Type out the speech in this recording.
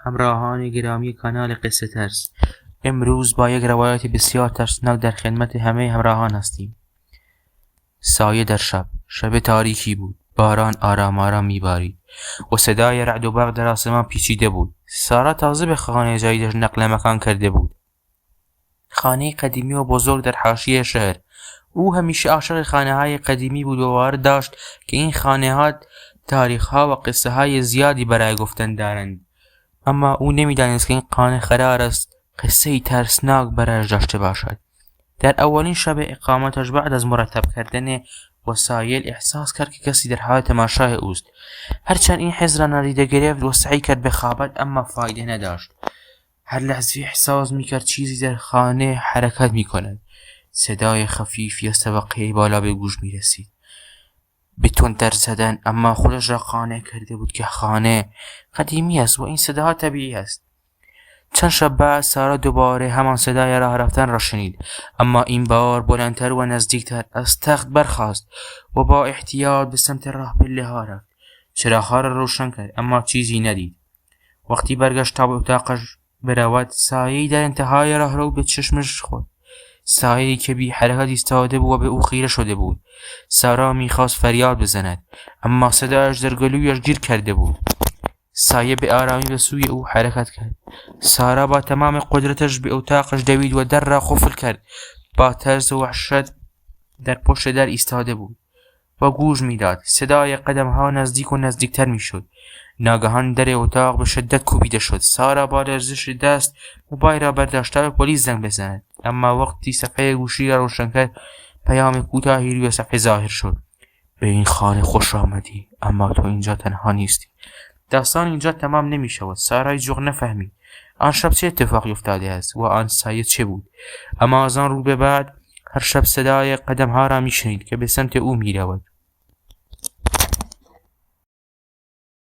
همراهان گرامی کانال قصه ترس، امروز با یک روایت بسیار ترسناک در خدمت همه همراهان هستیم. سایه در شب تاریکی بود. باران آرام آرام میبارید و صدای رعد و برق در آسمان پیچیده بود. سارا تازه به خانه جدیدش نقل مکان کرده بود. خانه قدیمی و بزرگ در حاشیه شهر. او همیشه عاشق خانه های قدیمی بود و باور داشت که این خانه ها تاریخ ها و قصه های زیادی برای گفتن دارند. اما او نمیدانست که این خانه قرار است قصه ترسناک برایش داشته باشد. در اولین شب اقامتش بعد از مرتب کردن وسایل احساس کرد که کسی در حال تماشای اوست. هرچند این حس را نادیده گرفت و سعی کرد بخوابد اما فایده نداشت. هر لحظه احساس میکرد چیزی در خانه حرکت میکند. صدای خفیفی از طبقه بالا به گوش میرسید. به تندتر زدن، اما خودش را قانع کرده بود که خانه قدیمی است و این صداها طبیعی است. چند شب بعد سارا دوباره همان صدای راه رفتن را شنید، اما این بار بلندتر و نزدیکتر. از تخت برخاست و با احتیاط به سمت راه پله ها رفت. چراغ‌ها را روشن کرد اما چیزی ندید. وقتی برگشت تا به اتاقش برود، سایه‌ای در انتهای راهرو به چشمش خورد. سایه‌ای که بی حرکت ایستاده بود و به او خیره شده بود. سارا میخواست فریاد بزند، اما صدایش در گلویش گیر کرده بود. سایه به آرامی به سوی او حرکت کرد. سارا با تمام قدرتش به اتاقش دوید و در را قفل کرد. با ترس و وحشت در پشت در ایستاده بود و گوش میداد. صدای قدم ها نزدیک و نزدیکتر میشد. ناگهان در اتاق به شدت کوبیده شد. سارا با لرزش دست موبایل را برداشت تا به پلیس زنگ بزند، اما وقتی صفحه گوشی را روشن کرد، پیام کوتاهی روی صفحه ظاهر شد. به این خانه خوش آمدی، اما تو اینجا تنها نیستی. داستان اینجا تمام نمی شود. سارا جوق نفهمید آن شب چه اتفاقی افتاده است و آن سایه چه بود. اما از آن رو به بعد هر شب صدای قدم ها را می شنید که به سمت او می رود.